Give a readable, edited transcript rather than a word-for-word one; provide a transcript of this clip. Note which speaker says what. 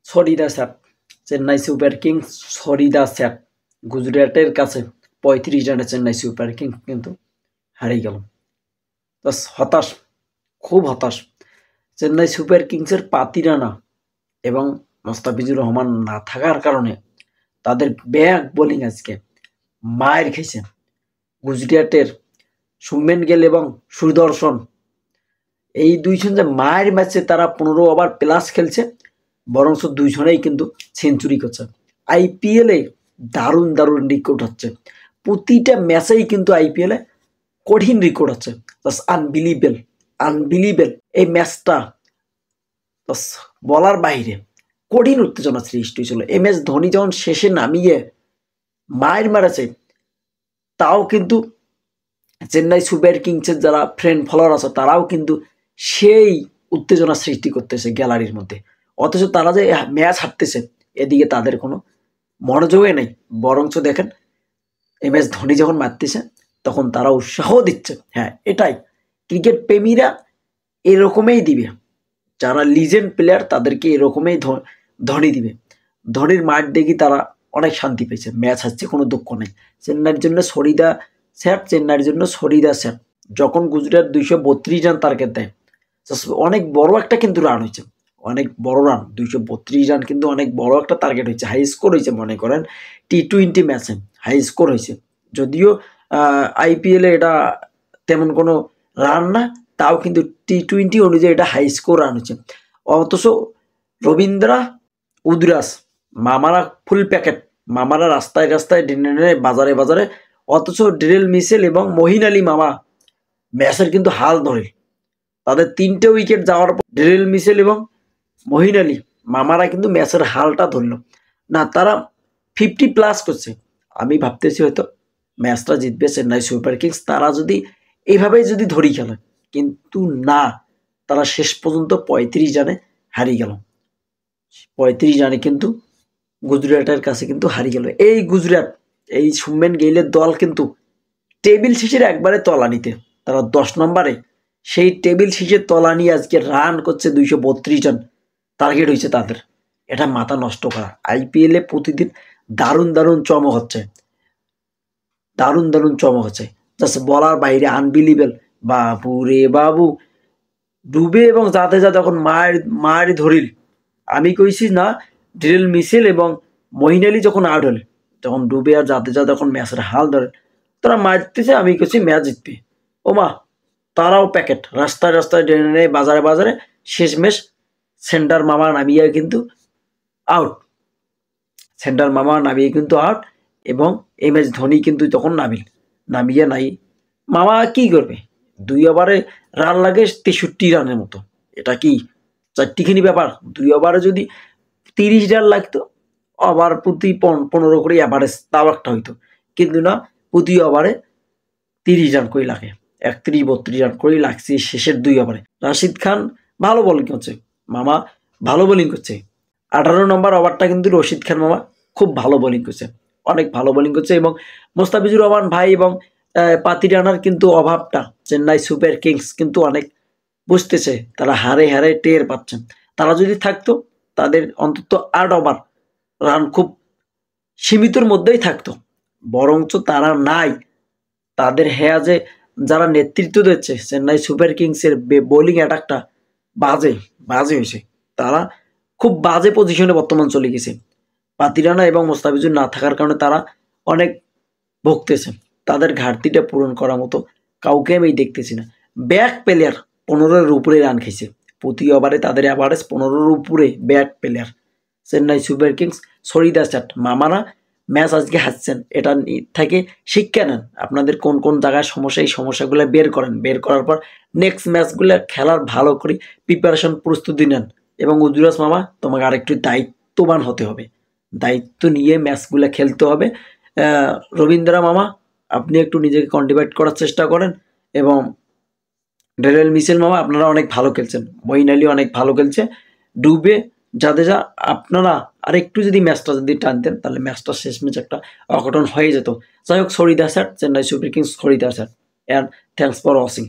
Speaker 1: ছড়িদা sir, Chennai super kings ছড়িদা sir, গুজরাটের কাছে ৩৫ রানে চেন্নাই সুপার কিংস কিন্তু হারিয়ে গেল। বাস হতাশ, খুব হতাশ। চেন্নাই সুপার কিংসের পাতি রানা এবং মোস্তাফিজুর রহমান না থাকার কারণে তাদের ব্যাক বোলিং আজকে মায়ের খেয়েছে। গুজরাটের শুভমেন গিল এবং সুদর্শন, এই দুইজন যে মায়ের ম্যাচে তারা ১৫ ওভার প্লাস খেলছে, বরঞ্চ দুইজনেই কিন্তু সেঞ্চুরি করছে। আইপিএলে দারুণ দারুণ রেকর্ড হচ্ছে, প্রতিটা ম্যাচেই কিন্তু আইপিএলে কঠিন রেকর্ড হচ্ছে। Just unbelievable, unbelievable. এই ম্যাচটা বলার বাইরে কঠিন উত্তেজনা সৃষ্টি হয়েছিল। এই ম্যাচ ধোনি যখন শেষে নামিয়ে মায়ের মারাছে, তাও কিন্তু চেন্নাই সুপার কিংসের যারা ফ্রেন্ড ফলোয়ার আছে তারাও কিন্তু সেই উত্তেজনা সৃষ্টি করতেছে গ্যালারির মধ্যে। অথচ তারা যে ম্যাচ হারতেছে এদিকে তাদের কোনো মনোযোগই নেই, বরঞ্চ দেখেন এই ম্যাচ ধোনি যখন মারতেছে তখন তারা উৎসাহ দিচ্ছে। হ্যাঁ, এটাই ক্রিকেট প্রেমীরা এরকমই দিবে, যারা লিজেন্ড প্লেয়ার তাদেরকে এরকমই ধোনি দিবে। ধোনির মাঠ দেখি তারা অনেক শান্তি পেয়েছে, ম্যাচ হারছে কোনো দুঃখ নেই। চেন্নাইয়ের জন্য ছড়িদা স্যার, চেন্নাইয়ের জন্য ছড়িদা স্যার। যখন গুজরাট ২৩২ রান টার্গেট দেয়, অনেক বড় একটা কিন্তু রান হয়েছে, অনেক বড় রান, ২৩২ রান কিন্তু অনেক বড় একটা টার্গেট হয়েছে, হাই স্কোর হয়েছে। মনে করেন টি-20 ম্যাচে হাই স্কোর হয়েছে, যদিও আইপিএলে এটা তেমন কোনো রান না, তাও কিন্তু টি-20 অনুযায়ী এটা হাই স্কোর রান হচ্ছে। অথচ রবীন্দ্রা উদরাস, মামারা ফুল প্যাকেট, মামারা রাস্তায় রাস্তায় বাজারে বাজারে, অথচ ডেরেল মিচেল এবং মহিন আলী মামা ম্যাচের কিন্তু হাল ধরে। তাদের ৩টে উইকেট যাওয়ার পর ডেরেল মিচেল এবং মহিন আলী মামারা কিন্তু ম্যাচের হালটা ধরল না, তারা 50+ করছে। আমি ভাবতেছি হয়তো ম্যাচটা জিতবে চেন্নাই সুপার কিংস, তারা যদি এইভাবেই যদি ধরি খেলে, কিন্তু না, তারা শেষ পর্যন্ত ৩৫ রানে হারিয়ে গেল। ৩৫ রানে কিন্তু গুজরাটের কাছে কিন্তু হারিয়ে গেল। এই গুজরাট, এই শুভমেন গিলের দল কিন্তু টেবিল শীষের একবারে তলানিতে, তারা 10 নম্বরে, সেই টেবিল শীষের তলানি আজকে রান করছে ২৩২ রান টার্গেট হয়েছে তাদের। এটা মাথা নষ্ট করা। আইপিএলে প্রতিদিন দারুণ দারুণ চমক হচ্ছে, দারুণ দারুণ চমক হচ্ছে, জাস্ট বলার বাইরে, আনবিলিভেবল। বাবু রে বাবু, ডুবে এবং জাদেজা যখন মায়ের ধরিল, আমি কইছি না, ডেরেল মিচেল এবং মহিন আলী যখন আউট হল, তখন ডুবে আর জাদেজা যখন ম্যাচের হাল ধরে, তারা মারতেছে, আমি কইছি ম্যাচ জিতবে। ও মা, তারাও প্যাকেট, রাস্তায় রাস্তায় ডেনে বাজারে বাজারে, শেষমেশ সেন্টার মামা নামিয়ে কিন্তু আউট, সেন্টার মামা নামিয়ে কিন্তু আউট। এবং এই ম্যাচ ধোনি কিন্তু তখন নামিয়ে নাই। মামা কি করবে, 2 ওভারে রান লাগে 63 রানের মতো, এটা কি চারটিখানি ব্যাপার? 2 ওভারে যদি 30 রান লাগতো, ওভার প্রতি 15 করে অ্যাভারেজ, তাও একটা হইতো, কিন্তু না, প্রতি ওভারে 30 রান করে লাগে, 31-32 রান করেই লাগছে শেষের 2 ওভারে। রাশিদ খান ভালো বোলিং করছে, মামা ভালো বোলিং করছে। 18 নম্বর ওভারটা কিন্তু রশিদ খান মামা খুব ভালো বোলিং করছে, অনেক ভালো বোলিং করছে। এবং মোস্তাফিজুর রহমান ভাই এবং পাতি রানার কিন্তু অভাবটা চেন্নাই সুপার কিংস কিন্তু অনেক বুঝতেছে, তারা হারে হারে টের পাচ্ছেন। তারা যদি থাকতো, তাদের অন্তত 8 ওভার রান খুব সীমিতর মধ্যেই থাকতো, বরঞ্চ তারা নাই। তাদের যে যারা নেতৃত্ব দিচ্ছে চেন্নাই সুপার কিংসের বোলিং অ্যাটাকটা বাজে বাজে হয়েছে, তারা খুব বাজে পজিশনে বর্তমান চলে গেছে। পাতিরানা এবং মোস্তাফিজুর না থাকার কারণে তারা অনেক ভুগতেছে, তাদের ঘাটতিটা পূরণ করার মতো কাউকে আমি দেখতেছি না। ব্যাক প্লেয়ার 15-এর উপরে রান খেয়েছে, প্রতি ওভারে তাদের অ্যাভারেজ 15-এর উপরে back player. Chennai super kings ছড়িদা চাট, মামারা ম্যাচ আজকে হারছেন, এটা থেকে শিক্ষা নেন। আপনাদের কোন কোন জায়গায় সমস্যা, এই সমস্যাগুলো বের করেন, বের করার পর নেক্সট ম্যাচগুলো খেলার ভালো করে প্রিপারেশন প্রস্তুতি নেন। এবং উজুরাস মামা, তোমাকে আরেকটু দায়িত্ববান হতে হবে, দায়িত্ব নিয়ে ম্যাচগুলো খেলতে হবে। রবীন্দ্রা মামা, আপনি একটু নিজেকে কন্ট্রিবিউট করার চেষ্টা করেন। এবং ডেরেল মিচেল মামা, আপনারা অনেক ভালো খেলছেন, মঈন আলী অনেক ভালো খেলছে, ডুবে জাদেজা, আপনারা আরেকটু যদি ম্যাচটা যদি টানতেন, তাহলে ম্যাচটা শেষ ম্যাচ একটা অঘটন হয়ে যেত। যাই হোক, ছড়িদা স্যার, চেন্নাই সুপার কিংস ছড়িদা sir, and thanks for watching.